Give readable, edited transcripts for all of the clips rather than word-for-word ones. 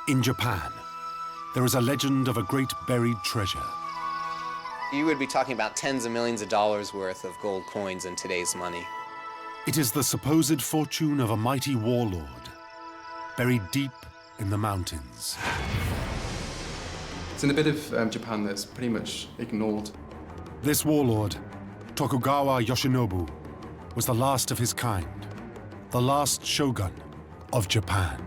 In Japan, there is a legend of a great buried treasure. You would be talking about tens of millions of dollars worth of gold coins in today's money. It is the supposed fortune of a mighty warlord, buried deep in the mountains. It's in a bit of Japan that's pretty much ignored. This warlord, Tokugawa Yoshinobu, was the last of his kind, the last shogun of Japan.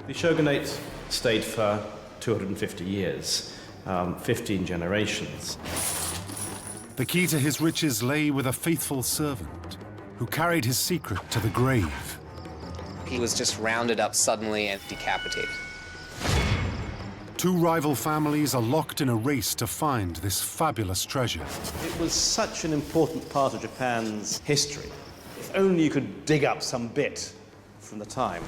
The shogunate stayed for 250 years, 15 generations. The key to his riches lay with a faithful servant who carried his secret to the grave. He was just rounded up suddenly and decapitated. Two rival families are locked in a race to find this fabulous treasure. It was such an important part of Japan's history. If only you could dig up some bit from the time.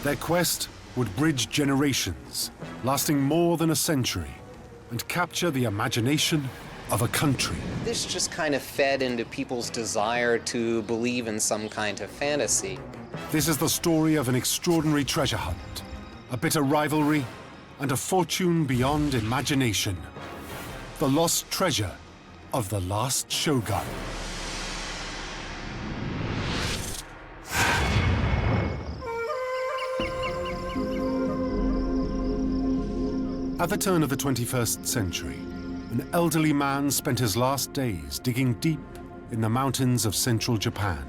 Their quest would bridge generations, lasting more than a century, and capture the imagination of a country. This just kind of fed into people's desire to believe in some kind of fantasy. This is the story of an extraordinary treasure hunt, a bitter rivalry, and a fortune beyond imagination. The lost treasure of the last shogun. At the turn of the 21st century, an elderly man spent his last days digging deep in the mountains of central Japan.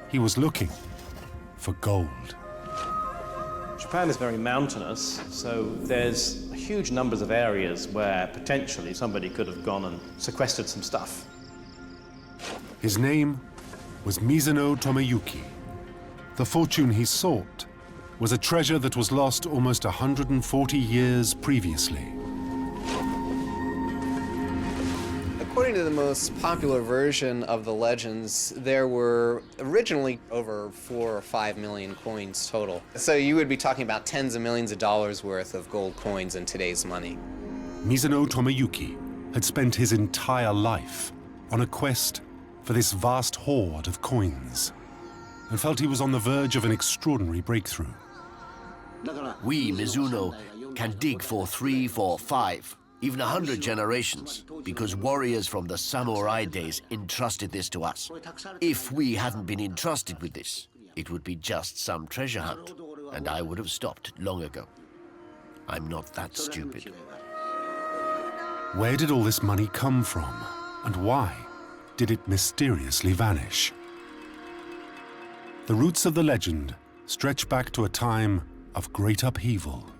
He was looking for gold. Japan is very mountainous, so there's huge numbers of areas where potentially somebody could have gone and sequestered some stuff. His name was Mizuno Tomoyuki. The fortune he sought was a treasure that was lost almost 140 years previously. According to the most popular version of the legends, there were originally over 4 or 5 million coins total. So you would be talking about tens of millions of dollars worth of gold coins in today's money. Mizuno Tomoyuki had spent his entire life on a quest for this vast hoard of coins, and felt he was on the verge of an extraordinary breakthrough. We, Mizuno, can dig for 3, 4, 5, even 100 generations, because warriors from the samurai days entrusted this to us. If we hadn't been entrusted with this, it would be just some treasure hunt, and I would have stopped long ago. I'm not that stupid. Where did all this money come from, and why did it mysteriously vanish? The roots of the legend stretch back to a time of great upheaval.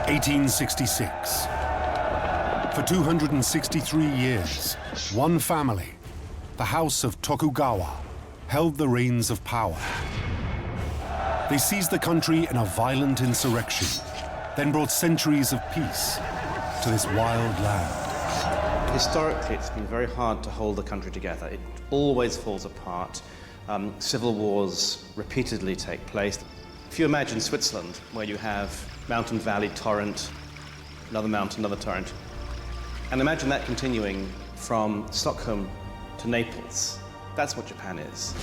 1866. For 263 years, one family, the House of Tokugawa, held the reins of power. They seized the country in a violent insurrection, then brought centuries of peace to this wild land. Historically, it's been very hard to hold the country together. It always falls apart. Civil wars repeatedly take place. If you imagine Switzerland, where you have mountain, valley, torrent, another mountain, another torrent, and imagine that continuing from Stockholm to Naples. That's what Japan is.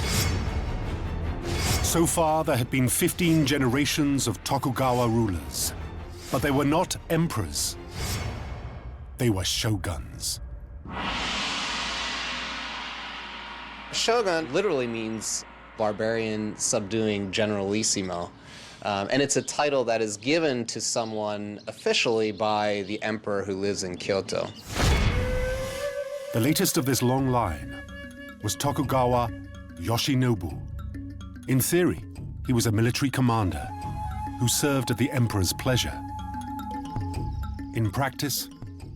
So far, there had been 15 generations of Tokugawa rulers, but they were not emperors. They were shoguns. Shogun literally means barbarian subduing generalissimo. And it's a title that is given to someone officially by the emperor who lives in Kyoto. The latest of this long line was Tokugawa Yoshinobu. In theory, he was a military commander who served at the emperor's pleasure. In practice,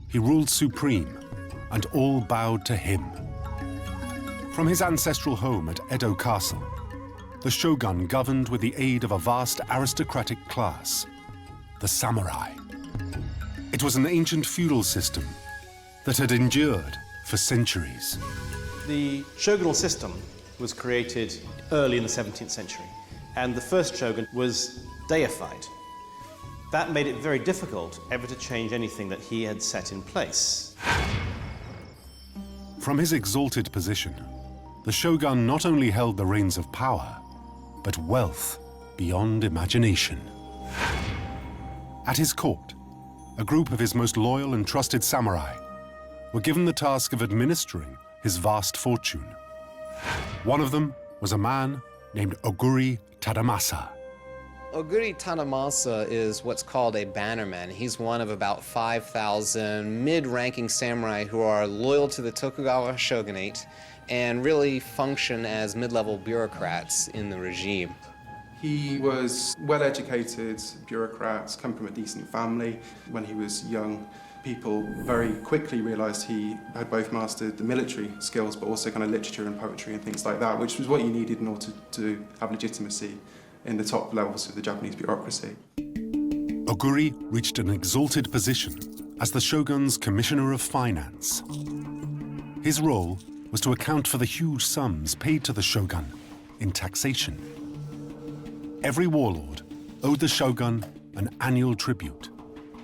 he ruled supreme, and all bowed to him. From his ancestral home at Edo Castle, the shogun governed with the aid of a vast aristocratic class, the samurai. It was an ancient feudal system that had endured for centuries. The shogunal system was created early in the 17th century, and the first shogun was deified. That made it very difficult ever to change anything that he had set in place. From his exalted position, the shogun not only held the reins of power, but wealth beyond imagination. At his court, a group of his most loyal and trusted samurai were given the task of administering his vast fortune. One of them was a man named Oguri Tadamasa. Oguri Tadamasa is what's called a bannerman. He's one of about 5,000 mid-ranking samurai who are loyal to the Tokugawa shogunate and really function as mid-level bureaucrats in the regime. He was well-educated bureaucrat, come from a decent family. When he was young, people very quickly realized he had both mastered the military skills but also kind of literature and poetry and things like that, which was what you needed in order to have legitimacy in the top levels of the Japanese bureaucracy. Oguri reached an exalted position as the shogun's commissioner of finance. His role was to account for the huge sums paid to the shogun in taxation. Every warlord owed the shogun an annual tribute,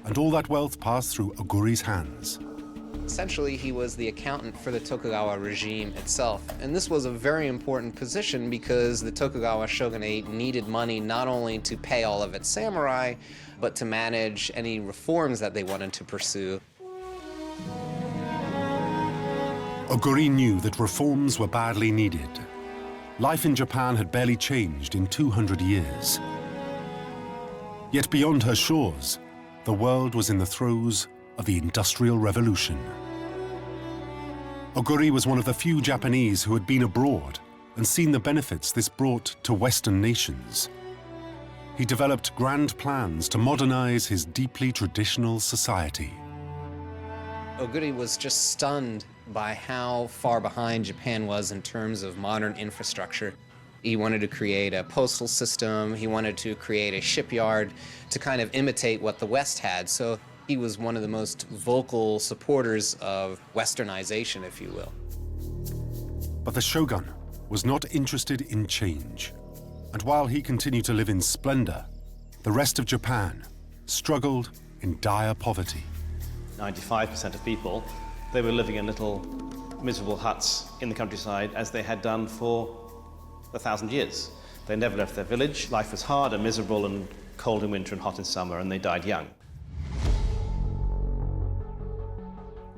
and all that wealth passed through Oguri's hands. Essentially, he was the accountant for the Tokugawa regime itself, and this was a very important position because the Tokugawa shogunate needed money not only to pay all of its samurai, but to manage any reforms that they wanted to pursue. Oguri knew that reforms were badly needed. Life in Japan had barely changed in 200 years. Yet beyond her shores, the world was in the throes of the Industrial Revolution. Oguri was one of the few Japanese who had been abroad and seen the benefits this brought to Western nations. He developed grand plans to modernize his deeply traditional society. Oguri was just stunned by how far behind Japan was in terms of modern infrastructure. He wanted to create a postal system, he wanted to create a shipyard to kind of imitate what the West had. So he was one of the most vocal supporters of Westernization, if you will. But the shogun was not interested in change. And while he continued to live in splendor, the rest of Japan struggled in dire poverty. 95% of people, they were living in little miserable huts in the countryside as they had done for 1,000 years. They never left their village. Life was hard and miserable and cold in winter and hot in summer, and they died young.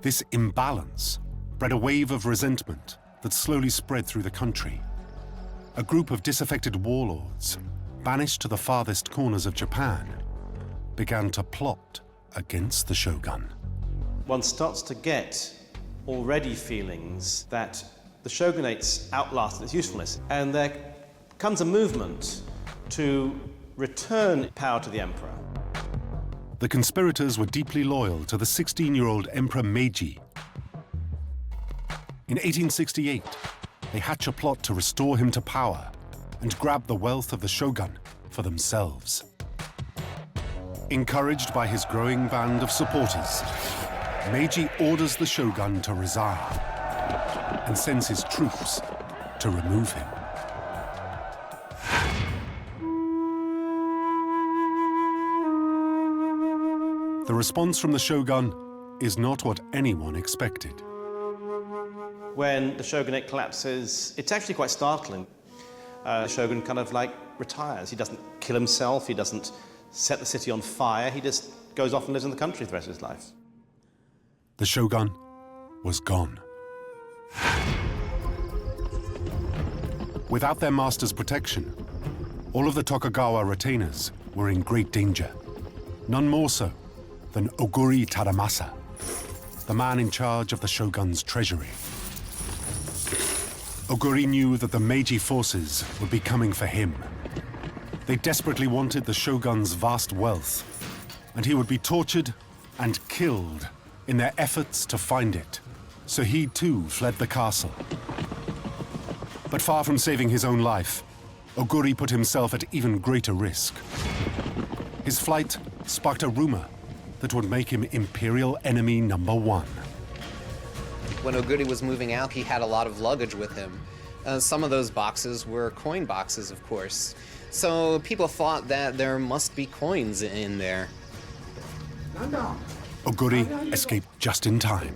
This imbalance bred a wave of resentment that slowly spread through the country. A group of disaffected warlords, banished to the farthest corners of Japan, began to plot against the shogun. One starts to get already feelings that the shogunate's outlasted its usefulness, and there comes a movement to return power to the emperor. The conspirators were deeply loyal to the 16-year-old Emperor Meiji. In 1868, they hatch a plot to restore him to power and grab the wealth of the shogun for themselves. Encouraged by his growing band of supporters, Meiji orders the shogun to resign and sends his troops to remove him. The response from the shogun is not what anyone expected. When the shogunate collapses, it's actually quite startling. The shogun kind of like retires. He doesn't kill himself, he doesn't set the city on fire, he just goes off and lives in the country the rest of his life. The shogun was gone. Without their master's protection, all of the Tokugawa retainers were in great danger. None more so than Oguri Tadamasa, the man in charge of the shogun's treasury. Oguri knew that the Meiji forces would be coming for him. They desperately wanted the shogun's vast wealth, and he would be tortured and killed in their efforts to find it. So he too fled the castle. But far from saving his own life, Oguri put himself at even greater risk. His flight sparked a rumor that would make him imperial enemy number one. When Oguri was moving out, he had a lot of luggage with him. Some of those boxes were coin boxes, of course. So people thought that there must be coins in there. Oguri escaped just in time.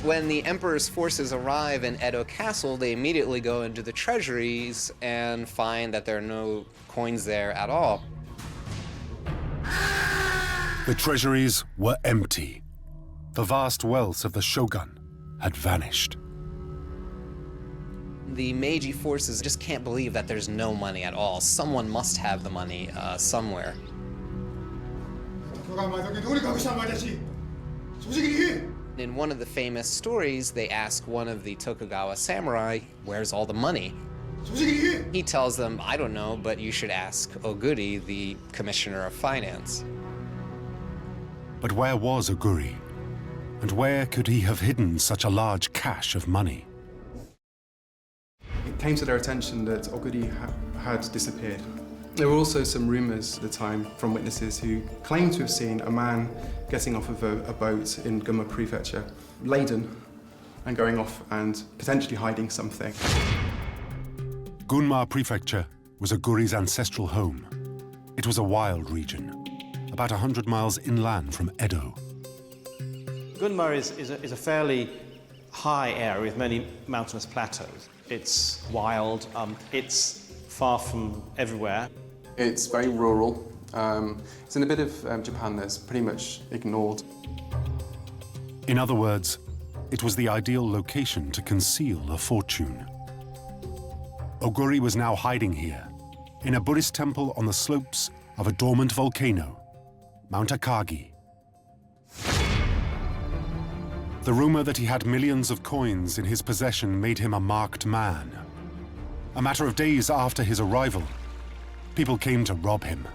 When the emperor's forces arrive in Edo Castle, they immediately go into the treasuries and find that there are no coins there at all. The treasuries were empty. The vast wealth of the shogun had vanished. The Meiji forces just can't believe that there's no money at all. Someone must have the money somewhere. In one of the famous stories, they ask one of the Tokugawa samurai, "Where's all the money?" He tells them, "I don't know, but you should ask Oguri, the commissioner of finance." But where was Oguri? And where could he have hidden such a large cache of money? It came to their attention that Oguri had disappeared. There were also some rumours at the time from witnesses who claimed to have seen a man getting off of a boat in Gunma Prefecture, laden, and going off and potentially hiding something. Gunma Prefecture was Oguri's ancestral home. It was a wild region, about 100 miles inland from Edo. Gunma is a fairly high area with many mountainous plateaus. It's wild, it's far from everywhere. It's very rural. It's in a bit of Japan that's pretty much ignored. In other words, it was the ideal location to conceal a fortune. Oguri was now hiding here, in a Buddhist temple on the slopes of a dormant volcano, Mount Akagi. The rumor that he had millions of coins in his possession made him a marked man. A matter of days after his arrival, people came to rob him.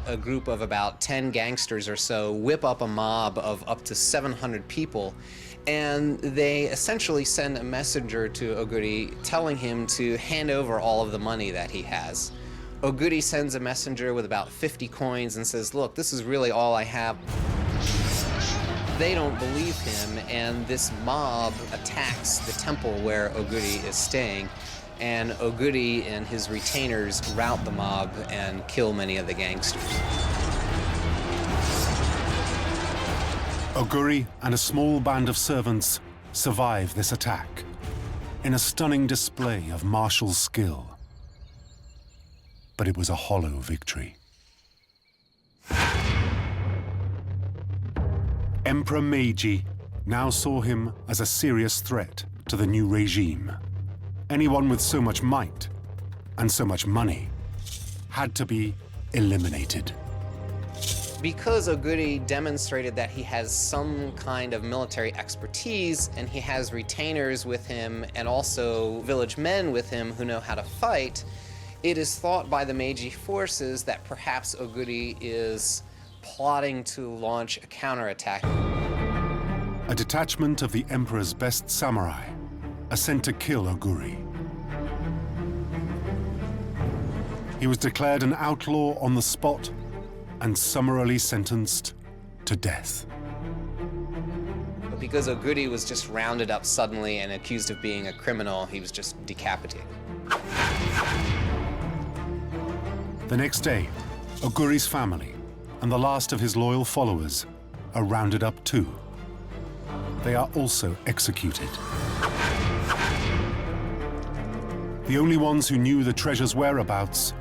A group of about 10 gangsters or so whip up a mob of up to 700 people, and they essentially send a messenger to Oguri telling him to hand over all of the money that he has. Oguri sends a messenger with about 50 coins and says, "Look, this is really all I have." They don't believe him, and this mob attacks the temple where Oguri is staying, and Oguri and his retainers rout the mob and kill many of the gangsters. Oguri and a small band of servants survive this attack in a stunning display of martial skill. But it was a hollow victory. Emperor Meiji now saw him as a serious threat to the new regime. Anyone with so much might and so much money had to be eliminated. Because Oguri demonstrated that he has some kind of military expertise, and he has retainers with him and also village men with him who know how to fight, it is thought by the Meiji forces that perhaps Oguri is plotting to launch a counterattack. A detachment of the emperor's best samurai are sent to kill Oguri. He was declared an outlaw on the spot and summarily sentenced to death. But because Oguri was just rounded up suddenly and accused of being a criminal, he was just decapitated. The next day, Oguri's family and the last of his loyal followers are rounded up too. They are also executed. The only ones who knew the treasure's whereabouts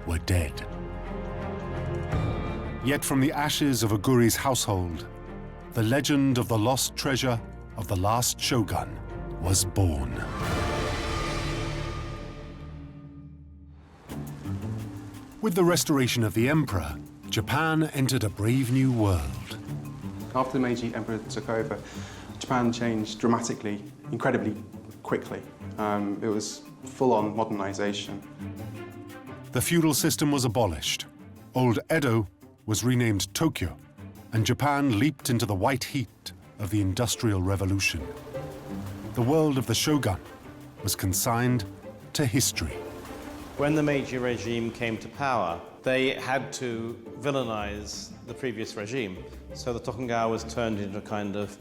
were dead. Yet from the ashes of Oguri's household, the legend of the lost treasure of the last shogun was born. With the restoration of the emperor, Japan entered a brave new world. After the Meiji Emperor took over, Japan changed dramatically, incredibly quickly. It was full-on modernization. The feudal system was abolished. Old Edo was renamed Tokyo, and Japan leaped into the white heat of the Industrial Revolution. The world of the shogun was consigned to history. When the Meiji regime came to power, they had to villainize the previous regime. So the Tokugawa was turned into a kind of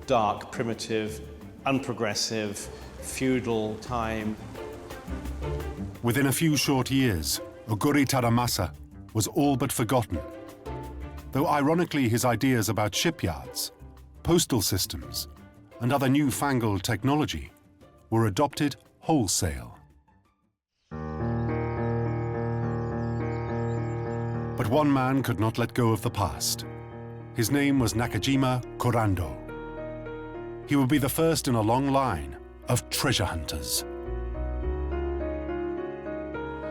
dark, primitive, unprogressive, feudal time. Within a few short years, Oguri Tadamasa was all but forgotten. Though ironically his ideas about shipyards postal systems, and other newfangled technology were adopted wholesale. But one man could not let go of the past. His name was Nakajima Kurando. He would be the first in a long line of treasure hunters.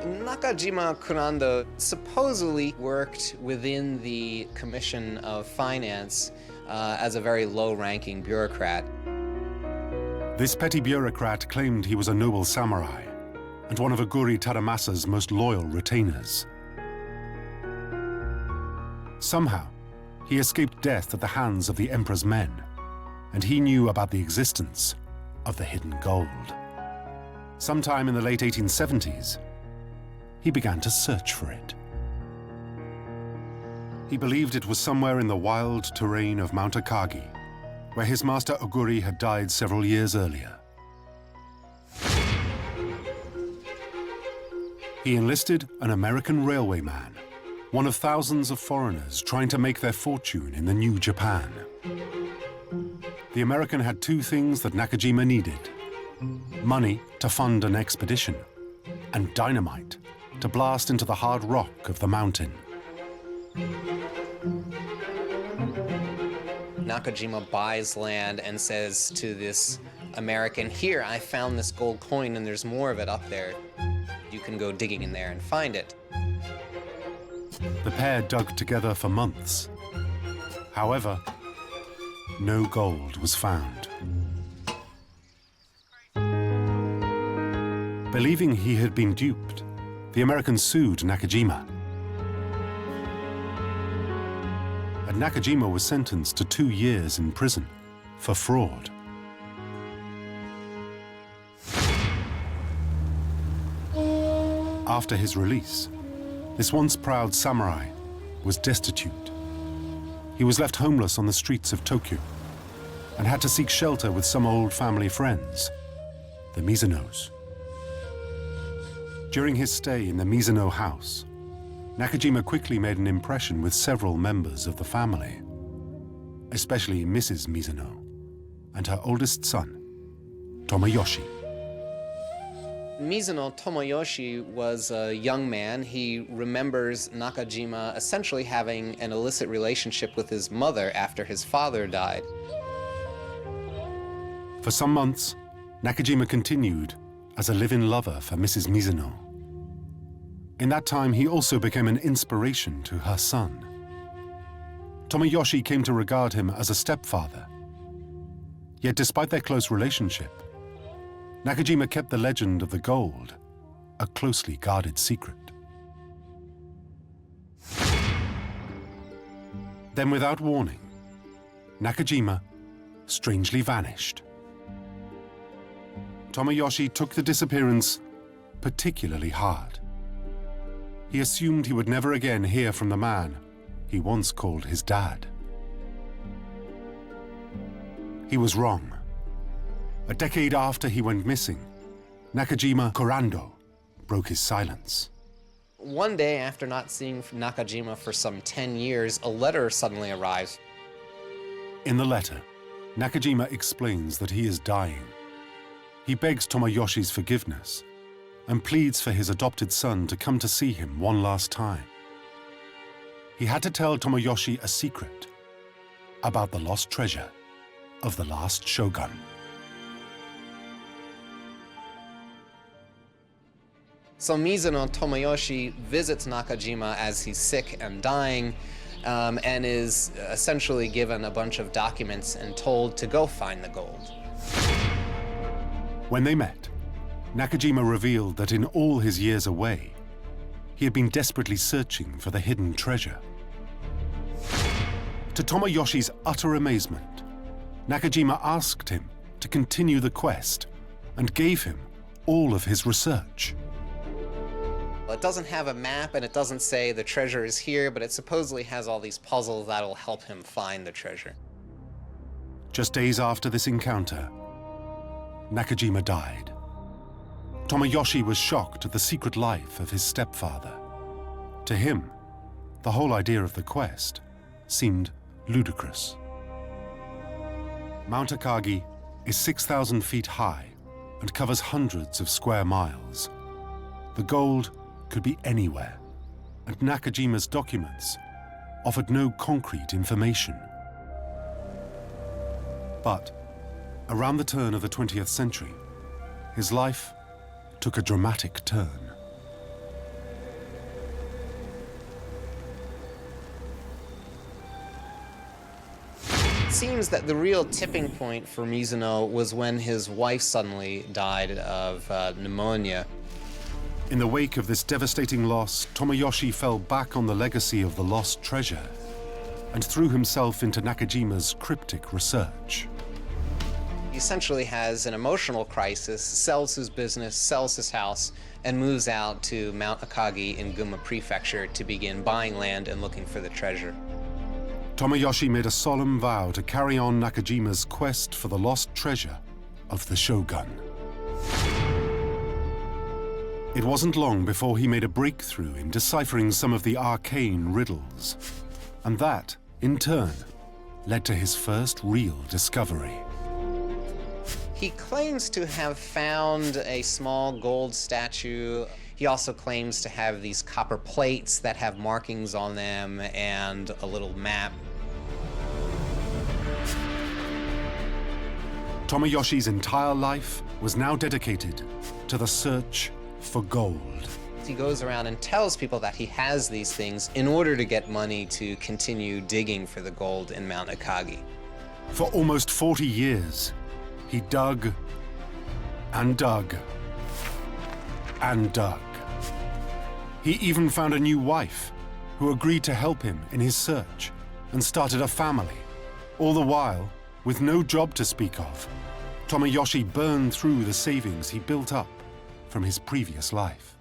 Nakajima Kurando supposedly worked within the Commission of Finance as a very low-ranking bureaucrat. This petty bureaucrat claimed he was a noble samurai and one of Oguri Taramasa's most loyal retainers. Somehow, he escaped death at the hands of the emperor's men, and he knew about the existence of the hidden gold. Sometime in the late 1870s, he began to search for it. He believed it was somewhere in the wild terrain of Mount Akagi, where his master Oguri had died several years earlier. He enlisted an American railwayman, one of thousands of foreigners trying to make their fortune in the new Japan. The American had two things that Nakajima needed: money to fund an expedition, and dynamite to blast into the hard rock of the mountain. Nakajima buys land and says to this American, "Here, I found this gold coin and there's more of it up there. You can go digging in there and find it." The pair dug together for months. However, no gold was found. Believing he had been duped, the American sued Nakajima. And Nakajima was sentenced to 2 years in prison for fraud. After his release, this once proud samurai was destitute. He was left homeless on the streets of Tokyo and had to seek shelter with some old family friends, the Mizunos. During his stay in the Mizuno house, Nakajima quickly made an impression with several members of the family, especially Mrs. Mizuno and her oldest son, Tomoyoshi. Mizuno Tomoyoshi was a young man. He remembers Nakajima essentially having an illicit relationship with his mother after his father died. For some months, Nakajima continued as a live-in lover for Mrs. Mizuno. In that time, he also became an inspiration to her son. Tomoyoshi came to regard him as a stepfather. Yet despite their close relationship, Nakajima kept the legend of the gold a closely guarded secret. Then, without warning, Nakajima strangely vanished. Tomoyoshi took the disappearance particularly hard. He assumed he would never again hear from the man he once called his dad. He was wrong. A decade after he went missing, Nakajima Kurando broke his silence. One day, after not seeing Nakajima for some 10 years, a letter suddenly arrives. In the letter, Nakajima explains that he is dying. He begs Tomoyoshi's forgiveness and pleads for his adopted son to come to see him one last time. He had to tell Tomoyoshi a secret about the lost treasure of the last shogun. So Mizuno Tomoyoshi visits Nakajima as he's sick and dying, and is essentially given a bunch of documents and told to go find the gold. When they met, Nakajima revealed that in all his years away, he had been desperately searching for the hidden treasure. To Tomoyoshi's utter amazement, Nakajima asked him to continue the quest and gave him all of his research. It doesn't have a map and it doesn't say the treasure is here, but it supposedly has all these puzzles that'll help him find the treasure. Just days after this encounter, Nakajima died. Tomoyoshi was shocked at the secret life of his stepfather. To him, the whole idea of the quest seemed ludicrous. Mount Akagi is 6,000 feet high and covers hundreds of square miles. The gold could be anywhere, and Nakajima's documents offered no concrete information. But around the turn of the 20th century, his life took a dramatic turn. It seems that the real tipping point for Mizuno was when his wife suddenly died of pneumonia. In the wake of this devastating loss, Tomoyoshi fell back on the legacy of the lost treasure and threw himself into Nakajima's cryptic research. He essentially has an emotional crisis, sells his business, sells his house, and moves out to Mount Akagi in Gunma Prefecture to begin buying land and looking for the treasure. Tomoyoshi made a solemn vow to carry on Nakajima's quest for the lost treasure of the Shogun. It wasn't long before he made a breakthrough in deciphering some of the arcane riddles, and that, in turn, led to his first real discovery. He claims to have found a small gold statue. He also claims to have these copper plates that have markings on them and a little map. Tomoyoshi's entire life was now dedicated to the search for gold. He goes around and tells people that he has these things in order to get money to continue digging for the gold in Mount Akagi. For almost 40 years, he dug and dug and dug. He even found a new wife who agreed to help him in his search and started a family. All the while, with no job to speak of, Tomoyoshi burned through the savings he built up from his previous life.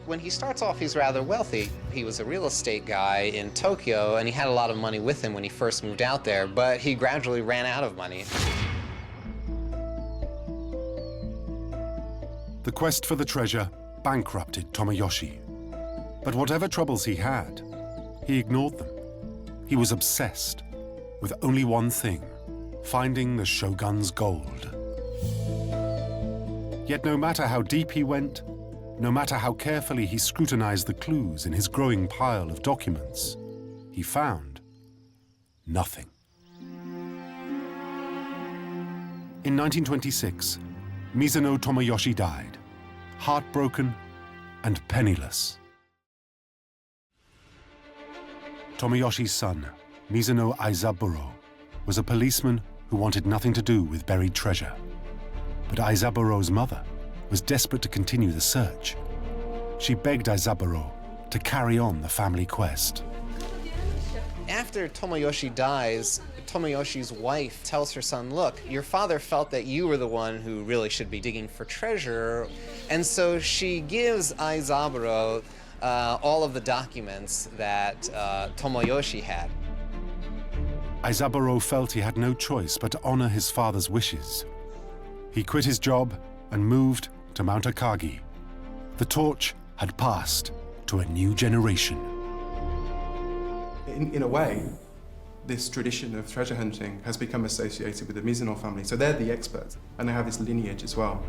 When he starts off, he's rather wealthy. He was a real estate guy in Tokyo, and he had a lot of money with him when he first moved out there, but he gradually ran out of money. The quest for the treasure bankrupted Tomoyoshi. But whatever troubles he had, he ignored them. He was obsessed with only one thing: finding the Shogun's gold. Yet no matter how deep he went, no matter how carefully he scrutinized the clues in his growing pile of documents, he found nothing. In 1926, Mizuno Tomoyoshi died, heartbroken and penniless. Tomoyoshi's son, Mizuno Isaburo, was a policeman who wanted nothing to do with buried treasure. But Isaburo's mother was desperate to continue the search. She begged Isaburo to carry on the family quest. After Tomoyoshi dies, Tomoyoshi's wife tells her son, look, your father felt that you were the one who really should be digging for treasure. And so she gives Isaburo all of the documents that Tomoyoshi had. Isaburo felt he had no choice but to honor his father's wishes. He quit his job and moved to Mount Akagi. The torch had passed to a new generation. In a way, this tradition of treasure hunting has become associated with the Mizuno family. So they're the experts, and they have this lineage as well.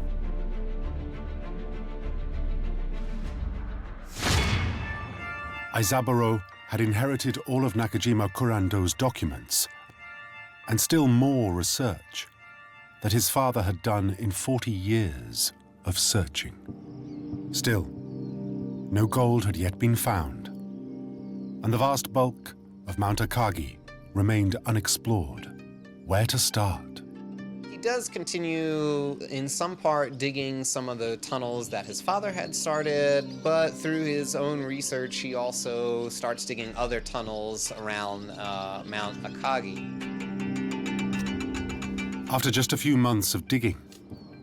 Isaburo had inherited all of Nakajima Kurando's documents, and still more research that his father had done in 40 years of searching. Still, no gold had yet been found, and the vast bulk of Mount Akagi remained unexplored. Where to start? He does continue, in some part, digging some of the tunnels that his father had started, but through his own research, he also starts digging other tunnels around Mount Akagi. After just a few months of digging,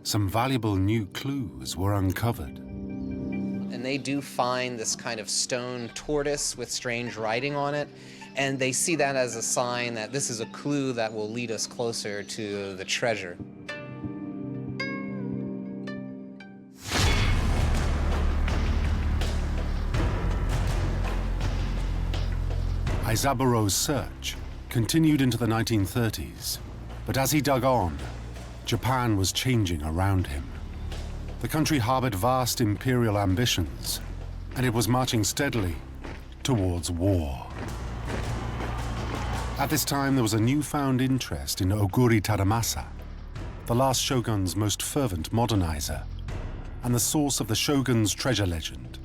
some valuable new clues were uncovered. And they do find this kind of stone tortoise with strange writing on it, and they see that as a sign that this is a clue that will lead us closer to the treasure. Isaburo's search continued into the 1930s. But as he dug on, Japan was changing around him. The country harbored vast imperial ambitions, and it was marching steadily towards war. At this time, there was a newfound interest in Oguri Tadamasa, the last shogun's most fervent modernizer, and the source of the shogun's treasure legend.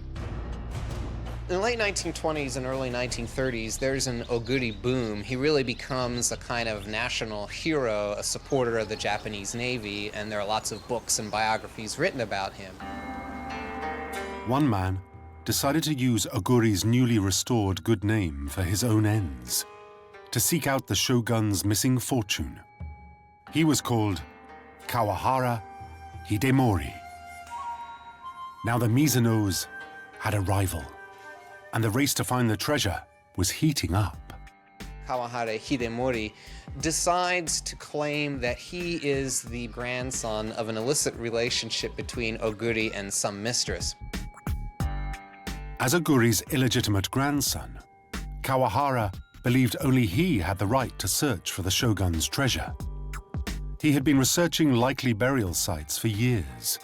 In the late 1920s and early 1930s, there's an Oguri boom. He really becomes a kind of national hero, a supporter of the Japanese Navy, and there are lots of books and biographies written about him. One man decided to use Oguri's newly restored good name for his own ends, to seek out the shogun's missing fortune. He was called Kawahara Hidemori. Now the Mizunos had a rival, and the race to find the treasure was heating up. Kawahara Hidemori decides to claim that he is the grandson of an illicit relationship between Oguri and some mistress. As Oguri's illegitimate grandson, Kawahara believed only he had the right to search for the shogun's treasure. He had been researching likely burial sites for years.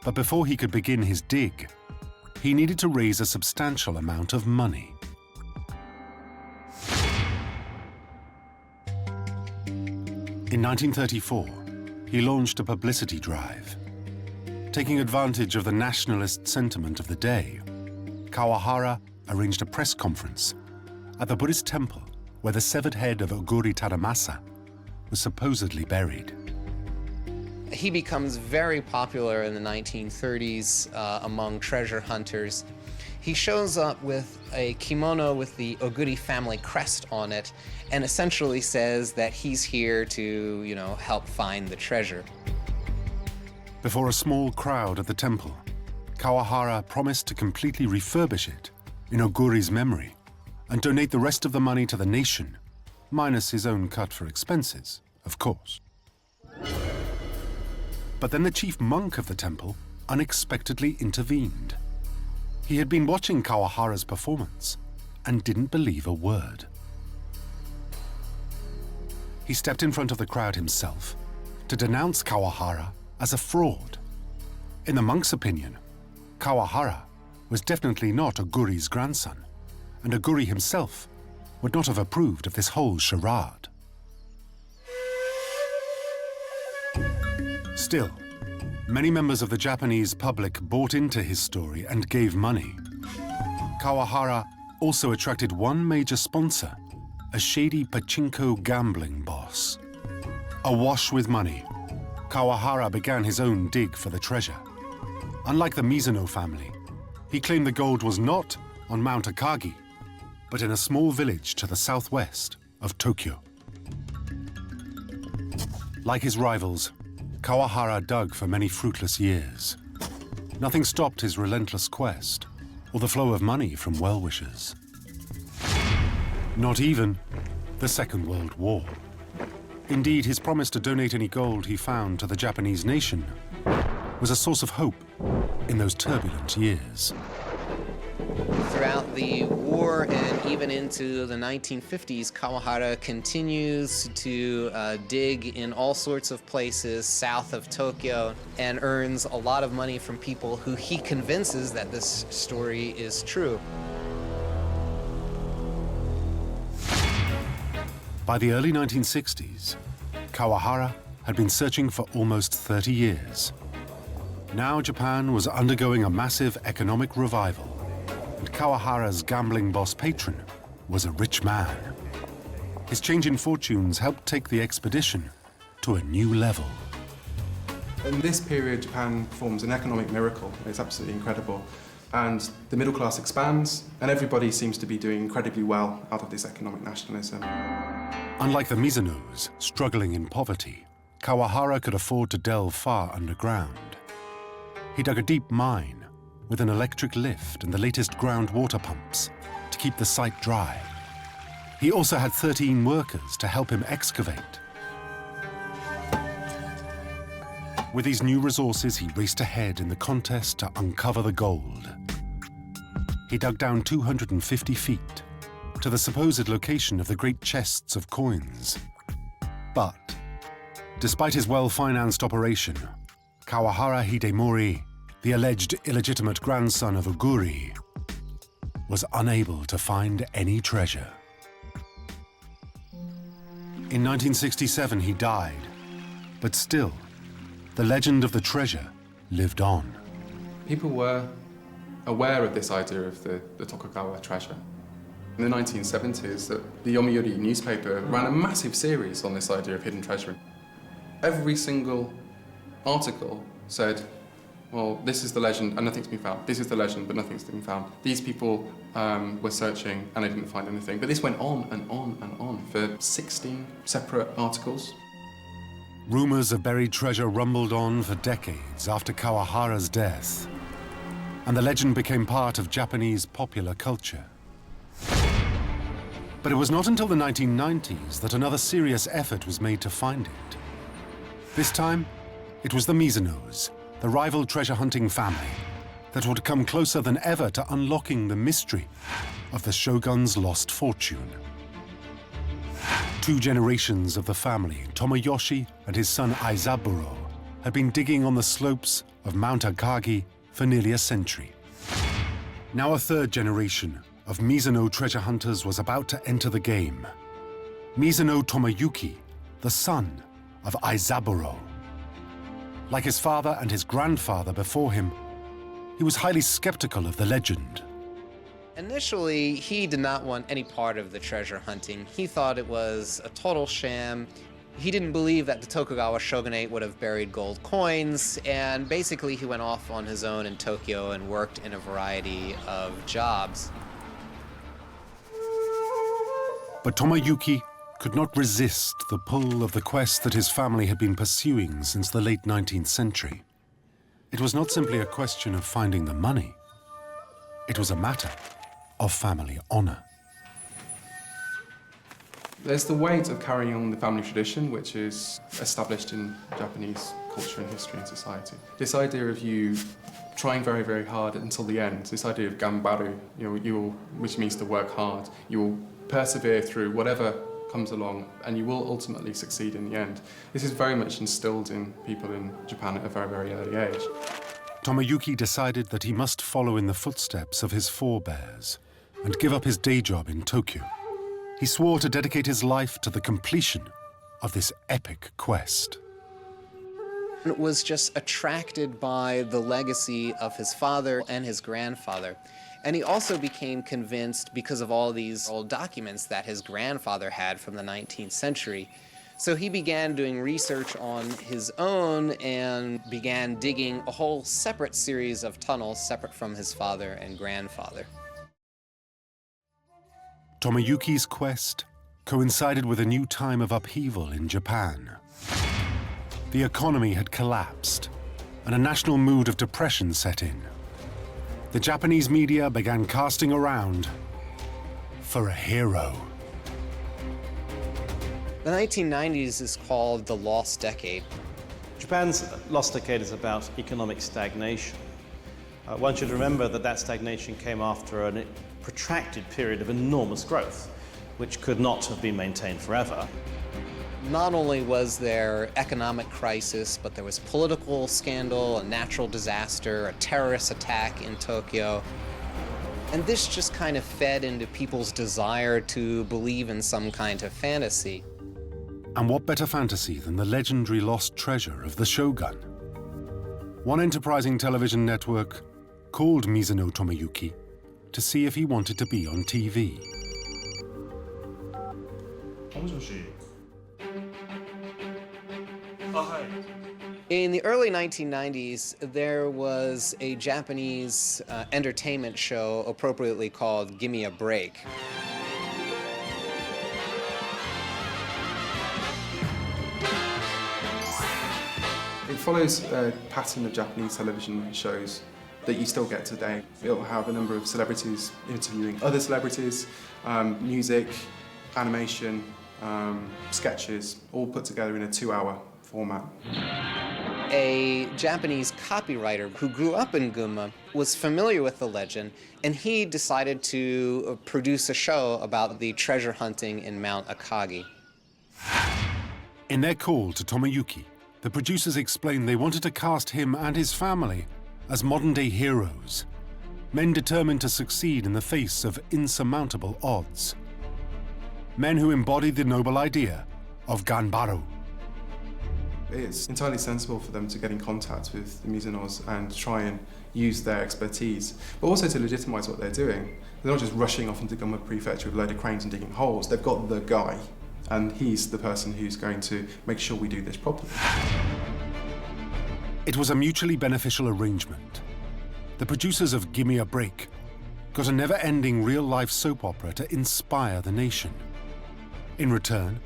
But before he could begin his dig, he needed to raise a substantial amount of money. In 1934, he launched a publicity drive. Taking advantage of the nationalist sentiment of the day, Kawahara arranged a press conference at the Buddhist temple where the severed head of Oguri Tadamasa was supposedly buried. He becomes very popular in the 1930s among treasure hunters. He shows up with a kimono with the Oguri family crest on it and essentially says that he's here to, help find the treasure. Before a small crowd at the temple, Kawahara promised to completely refurbish it in Oguri's memory and donate the rest of the money to the nation, minus his own cut for expenses, of course. But then the chief monk of the temple unexpectedly intervened. He had been watching Kawahara's performance and didn't believe a word. He stepped in front of the crowd himself to denounce Kawahara as a fraud. In the monk's opinion, Kawahara was definitely not Oguri's grandson, and Oguri himself would not have approved of this whole charade. Still, many members of the Japanese public bought into his story and gave money. Kawahara also attracted one major sponsor, a shady pachinko gambling boss. Awash with money, Kawahara began his own dig for the treasure. Unlike the Mizuno family, he claimed the gold was not on Mount Akagi, but in a small village to the southwest of Tokyo. Like his rivals, Kawahara dug for many fruitless years. Nothing stopped his relentless quest or the flow of money from well-wishers. Not even the Second World War. Indeed, his promise to donate any gold he found to the Japanese nation was a source of hope in those turbulent years. Throughout the war and even into the 1950s, Kawahara continues to dig in all sorts of places south of Tokyo and earns a lot of money from people who he convinces that this story is true. By the early 1960s, Kawahara had been searching for almost 30 years. Now Japan was undergoing a massive economic revival, and Kawahara's gambling boss patron was a rich man. His change in fortunes helped take the expedition to a new level. In this period, Japan performs an economic miracle. It's absolutely incredible. And the middle class expands, and everybody seems to be doing incredibly well out of this economic nationalism. Unlike the Mizunos, struggling in poverty, Kawahara could afford to delve far underground. He dug a deep mine with an electric lift and the latest groundwater pumps to keep the site dry. He also had 13 workers to help him excavate. With these new resources, he raced ahead in the contest to uncover the gold. He dug down 250 feet to the supposed location of the great chests of coins. But, despite his well-financed operation, Kawahara Hidemori, the alleged illegitimate grandson of Oguri, was unable to find any treasure. In 1967, he died, but still, the legend of the treasure lived on. People were aware of this idea of the Tokugawa treasure. In the 1970s, the Yomiuri newspaper ran a massive series on this idea of hidden treasure. Every single article said, well, this is the legend and nothing's been found. This is the legend, but nothing's been found. These people were searching and they didn't find anything. But this went on and on and on for 16 separate articles. Rumors of buried treasure rumbled on for decades after Kawahara's death, and the legend became part of Japanese popular culture. But it was not until the 1990s that another serious effort was made to find it. This time, it was the Mizunos, the rival treasure-hunting family, that would come closer than ever to unlocking the mystery of the Shogun's lost fortune. 2 generations of the family, Tomoyuki and his son Isaburo, had been digging on the slopes of Mount Akagi for nearly a century. Now a 3rd generation of Mizuno treasure hunters was about to enter the game. Mizuno Tomoyuki, the son of Isaburo. Like his father and his grandfather before him, he was highly skeptical of the legend. Initially, he did not want any part of the treasure hunting. He thought it was a total sham. He didn't believe that the Tokugawa shogunate would have buried gold coins, and basically he went off on his own in Tokyo and worked in a variety of jobs. But Tomoyuki could not resist the pull of the quest that his family had been pursuing since the late 19th century. It was not simply a question of finding the money. It was a matter of family honor. There's the weight of carrying on the family tradition, which is established in Japanese culture and history and society. This idea of you trying very, very hard until the end, this idea of gambaru, which means to work hard. You will persevere through whatever comes along, and you will ultimately succeed in the end. This is very much instilled in people in Japan at a very, very early age. Tomoyuki decided that he must follow in the footsteps of his forebears and give up his day job in Tokyo. He swore to dedicate his life to the completion of this epic quest. Was just attracted by the legacy of his father and his grandfather. And he also became convinced because of all these old documents that his grandfather had from the 19th century. So he began doing research on his own and began digging a whole separate series of tunnels separate from his father and grandfather. Tomoyuki's quest coincided with a new time of upheaval in Japan. The economy had collapsed, and a national mood of depression set in. The Japanese media began casting around for a hero. The 1990s is called the Lost Decade. Japan's lost decade is about economic stagnation. One should remember that that stagnation came after a protracted period of enormous growth, which could not have been maintained forever. Not only was there economic crisis, but there was political scandal, a natural disaster, a terrorist attack in Tokyo. And this just kind of fed into people's desire to believe in some kind of fantasy. And what better fantasy than the legendary lost treasure of the Shogun? One enterprising television network called Mizuno Tomoyuki to see if he wanted to be on TV. In the early 1990s, there was a Japanese entertainment show appropriately called Gimme a Break. It follows a pattern of Japanese television shows that you still get today. It'll have a number of celebrities interviewing other celebrities, music, animation, sketches, all put together in a 2-hour format. A Japanese copywriter who grew up in Gunma was familiar with the legend, and he decided to produce a show about the treasure hunting in Mount Akagi. In their call to Tomoyuki, the producers explained they wanted to cast him and his family as modern-day heroes, men determined to succeed in the face of insurmountable odds. Men who embodied the noble idea of ganbaru. It's entirely sensible for them to get in contact with the Mizunos and try and use their expertise, but also to legitimize what they're doing. They're not just rushing off into Gunma Prefecture with a load of cranes and digging holes. They've got the guy, and he's the person who's going to make sure we do this properly. It was a mutually beneficial arrangement. The producers of Gimme a Break got a never-ending real-life soap opera to inspire the nation. In return,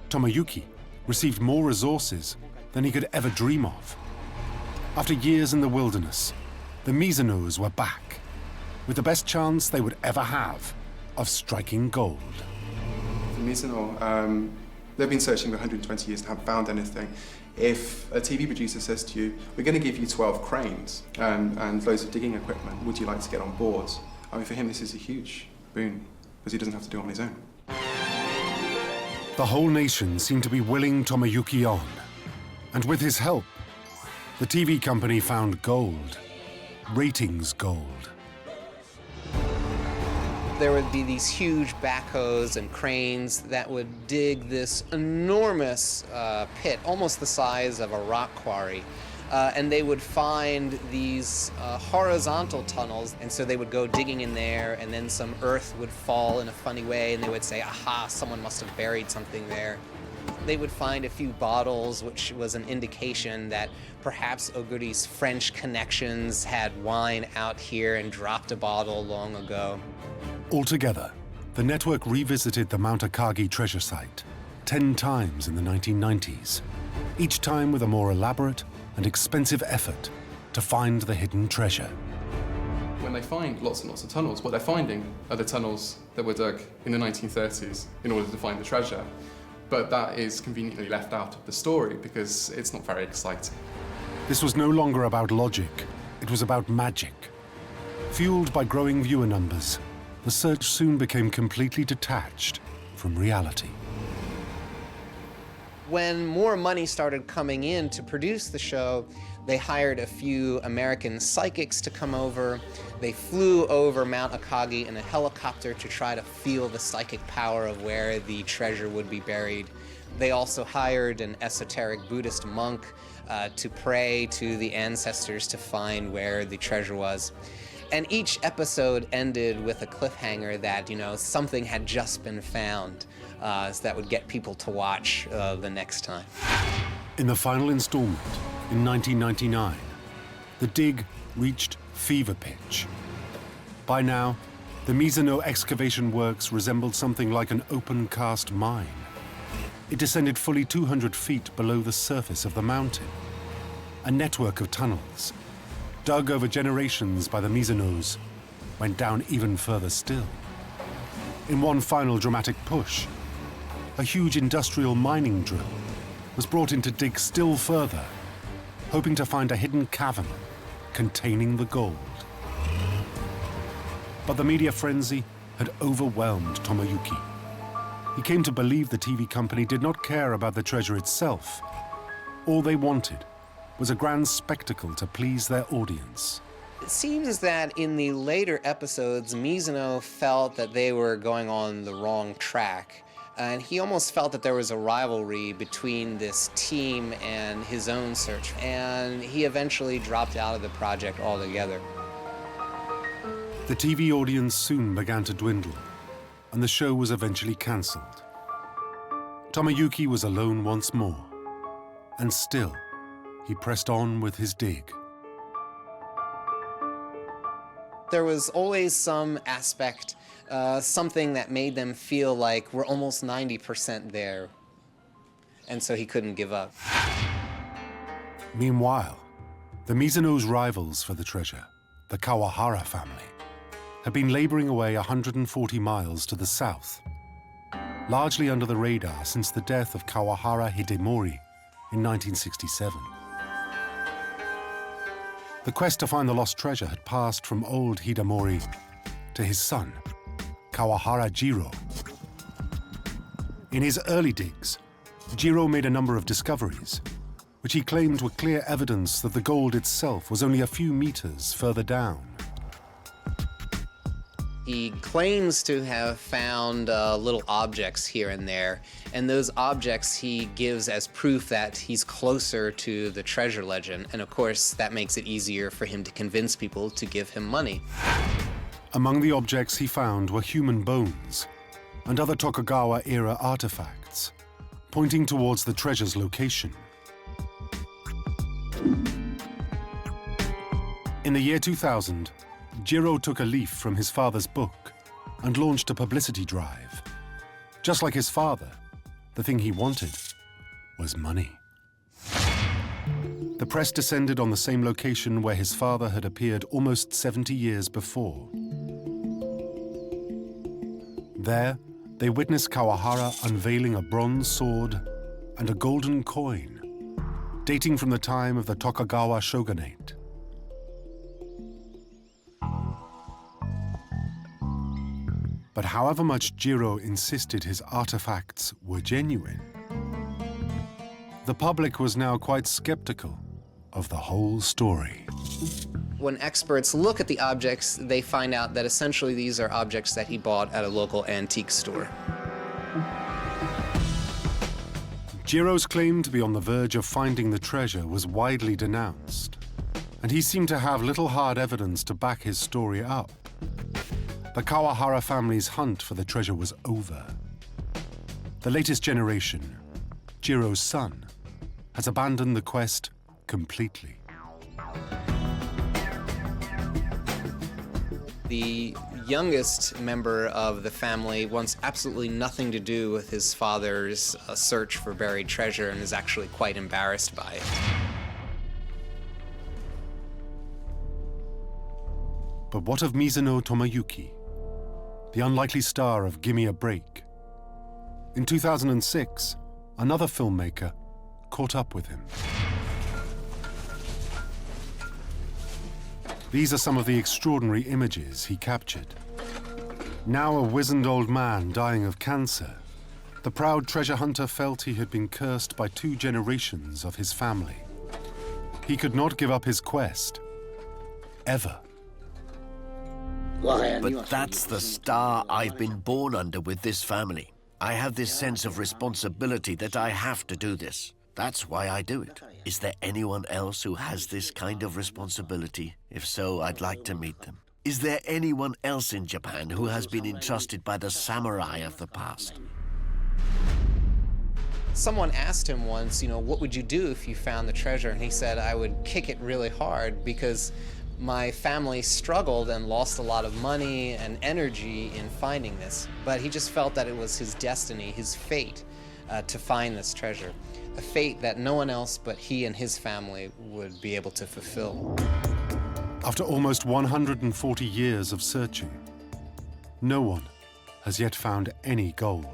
Tomoyuki received more resources than he could ever dream of. After years in the wilderness, the Mizunos were back, with the best chance they would ever have of striking gold. The Mizuno, they've been searching for 120 years and haven't found anything. If a TV producer says to you, we're going to give you 12 cranes and loads of digging equipment, would you like to get on board? I mean, for him, this is a huge boon, because he doesn't have to do it on his own. The whole nation seemed to be willing Tomoyuki on, and with his help, the TV company found gold, ratings gold. There would be these huge backhoes and cranes that would dig this enormous pit, almost the size of a rock quarry. And they would find these horizontal tunnels, and so they would go digging in there, and then some earth would fall in a funny way, and they would say, aha, someone must have buried something there. They would find a few bottles, which was an indication that perhaps Oguri's French connections had wine out here and dropped a bottle long ago. Altogether, the network revisited the Mount Akagi treasure site 10 times in the 1990s, each time with a more elaborate and expensive effort to find the hidden treasure. When they find lots and lots of tunnels, what they're finding are the tunnels that were dug in the 1930s in order to find the treasure. But that is conveniently left out of the story because it's not very exciting. This was no longer about logic, it was about magic. Fueled by growing viewer numbers, the search soon became completely detached from reality. When more money started coming in to produce the show, they hired a few American psychics to come over. They flew over Mount Akagi in a helicopter to try to feel the psychic power of where the treasure would be buried. They also hired an esoteric Buddhist monk to pray to the ancestors to find where the treasure was. And each episode ended with a cliffhanger that, something had just been found. So that would get people to watch the next time. In the final installment, in 1999, the dig reached fever pitch. By now, the Mizuno excavation works resembled something like an open-cast mine. It descended fully 200 feet below the surface of the mountain. A network of tunnels, dug over generations by the Mizunos, went down even further still. In one final dramatic push, a huge industrial mining drill was brought in to dig still further, hoping to find a hidden cavern containing the gold. But the media frenzy had overwhelmed Tomoyuki. He came to believe the TV company did not care about the treasure itself. All they wanted was a grand spectacle to please their audience. It seems that in the later episodes, Mizuno felt that they were going on the wrong track. And he almost felt that there was a rivalry between this team and his own search. And he eventually dropped out of the project altogether. The TV audience soon began to dwindle, and the show was eventually cancelled. Tomoyuki was alone once more, and still, he pressed on with his dig. There was always some aspect, something that made them feel like we're almost 90% there. And so he couldn't give up. Meanwhile, the Mizuno's rivals for the treasure, the Kawahara family, had been laboring away 140 miles to the south, largely under the radar since the death of Kawahara Hidemori in 1967. The quest to find the lost treasure had passed from old Hidemori to his son, Kawahara Jiro. In his early digs, Jiro made a number of discoveries, which he claimed were clear evidence that the gold itself was only a few meters further down. He claims to have found little objects here and there, and those objects he gives as proof that he's closer to the treasure legend, and of course that makes it easier for him to convince people to give him money. Among the objects he found were human bones and other Tokugawa-era artifacts, pointing towards the treasure's location. In the year 2000, Jiro took a leaf from his father's book and launched a publicity drive. Just like his father, the thing he wanted was money. The press descended on the same location where his father had appeared almost 70 years before. There, they witnessed Kawahara unveiling a bronze sword and a golden coin, dating from the time of the Tokugawa shogunate. But however much Jiro insisted his artifacts were genuine, the public was now quite skeptical of the whole story. When experts look at the objects, they find out that essentially these are objects that he bought at a local antique store. Jiro's claim to be on the verge of finding the treasure was widely denounced, and he seemed to have little hard evidence to back his story up. The Kawahara family's hunt for the treasure was over. The latest generation, Jiro's son, has abandoned the quest completely. The youngest member of the family wants absolutely nothing to do with his father's search for buried treasure and is actually quite embarrassed by it. But what of Mizuno Tomoyuki, the unlikely star of Gimme a Break? In 2006, another filmmaker caught up with him. These are some of the extraordinary images he captured. Now a wizened old man dying of cancer, the proud treasure hunter felt he had been cursed by 2 generations of his family. He could not give up his quest, ever. But that's the star I've been born under with this family. I have this sense of responsibility that I have to do this. That's why I do it. Is there anyone else who has this kind of responsibility? If so, I'd like to meet them. Is there anyone else in Japan who has been entrusted by the samurai of the past? Someone asked him once, what would you do if you found the treasure? And he said, I would kick it really hard because my family struggled and lost a lot of money and energy in finding this. But he just felt that it was his destiny, his fate, to find this treasure. A fate that no one else but he and his family would be able to fulfill. After almost 140 years of searching, no one has yet found any gold.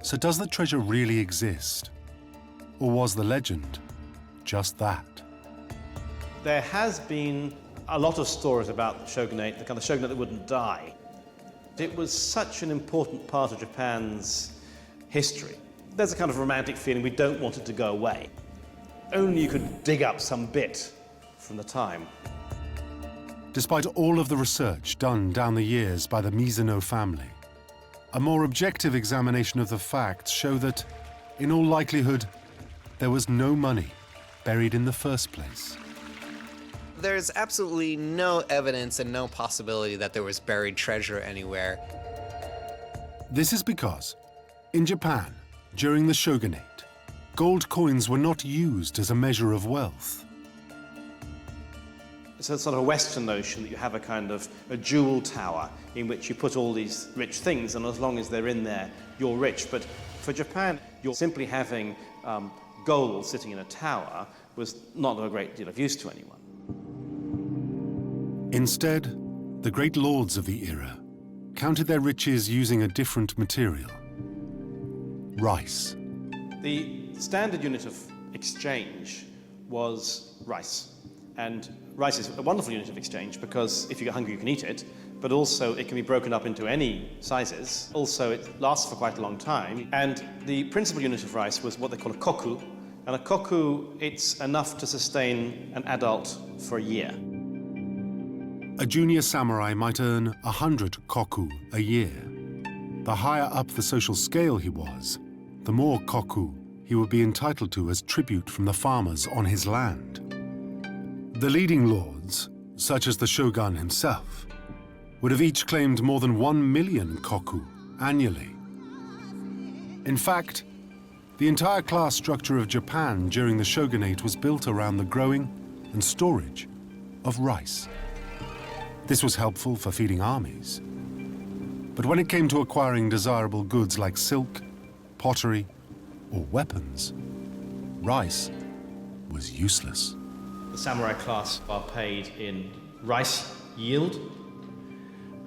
So does the treasure really exist? Or was the legend just that? There has been a lot of stories about the shogunate, the kind of shogunate that wouldn't die. It was such an important part of Japan's history. There's a kind of romantic feeling we don't want it to go away. Only you could dig up some bit from the time. Despite all of the research done down the years by the Mizuno family, a more objective examination of the facts show that, in all likelihood, there was no money buried in the first place. There's absolutely no evidence and no possibility that there was buried treasure anywhere. This is because, in Japan, during the shogunate, gold coins were not used as a measure of wealth. It's a sort of Western notion that you have a kind of a jewel tower in which you put all these rich things, and as long as they're in there, you're rich. But for Japan, you're simply having gold sitting in a tower was not of a great deal of use to anyone. Instead, the great lords of the era counted their riches using a different material: rice. The standard unit of exchange was rice, and Rice is a wonderful unit of exchange because if you get hungry, you can eat it, but also it can be broken up into any sizes. Also, it lasts for quite a long time. And the principal unit of rice was what they call a koku. And a koku, it's enough to sustain an adult for a year. A junior samurai might earn 100 koku a year. The higher up the social scale he was, the more koku he would be entitled to as tribute from the farmers on his land. The leading lords, such as the shogun himself, would have each claimed more than 1 million koku annually. In fact, the entire class structure of Japan during the shogunate was built around the growing and storage of rice. This was helpful for feeding armies. But when it came to acquiring desirable goods like silk, pottery, or weapons, rice was useless. The samurai class are paid in rice yield.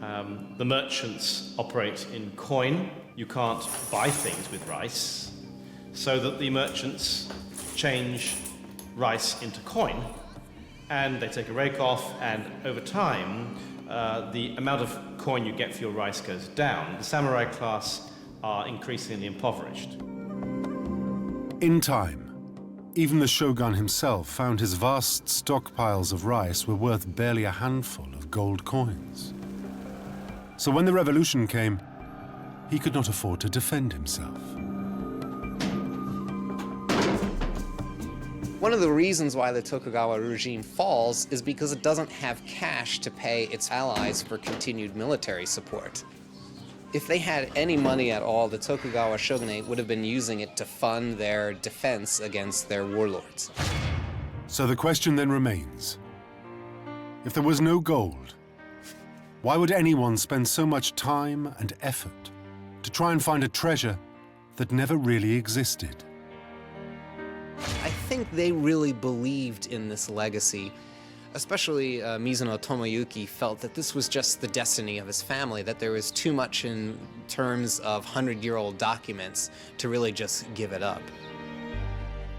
The merchants operate in coin. You can't buy things with rice, so that the merchants change rice into coin, and they take a rake off, and over time, the amount of coin you get for your rice goes down. The samurai class are increasingly impoverished. In time, even the shogun himself found his vast stockpiles of rice were worth barely a handful of gold coins. So when the revolution came, he could not afford to defend himself. One of the reasons why the Tokugawa regime falls is because it doesn't have cash to pay its allies for continued military support. If they had any money at all, the Tokugawa shogunate would have been using it to fund their defense against their warlords. So the question then remains, if there was no gold, why would anyone spend so much time and effort to try and find a treasure that never really existed? I think they really believed in this legacy. Especially Mizuno Tomoyuki felt that this was just the destiny of his family, that there was too much in terms of 100-year-old documents to really just give it up.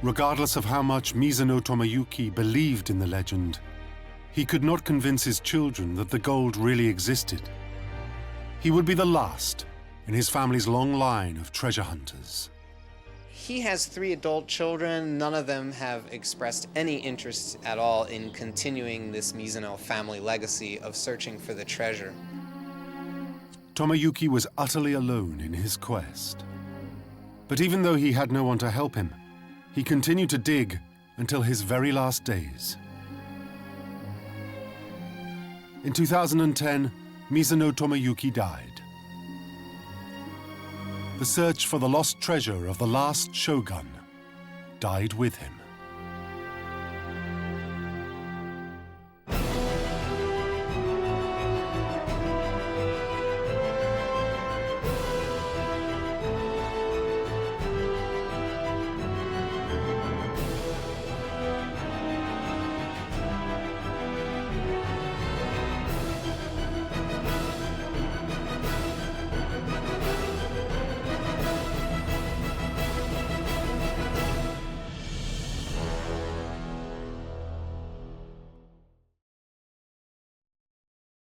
Regardless of how much Mizuno Tomoyuki believed in the legend, he could not convince his children that the gold really existed. He would be the last in his family's long line of treasure hunters. He has 3 adult children. None of them have expressed any interest at all in continuing this Mizuno family legacy of searching for the treasure. Tomoyuki was utterly alone in his quest. But even though he had no one to help him, he continued to dig until his very last days. In 2010, Mizuno Tomoyuki died. The search for the lost treasure of the last shogun died with him.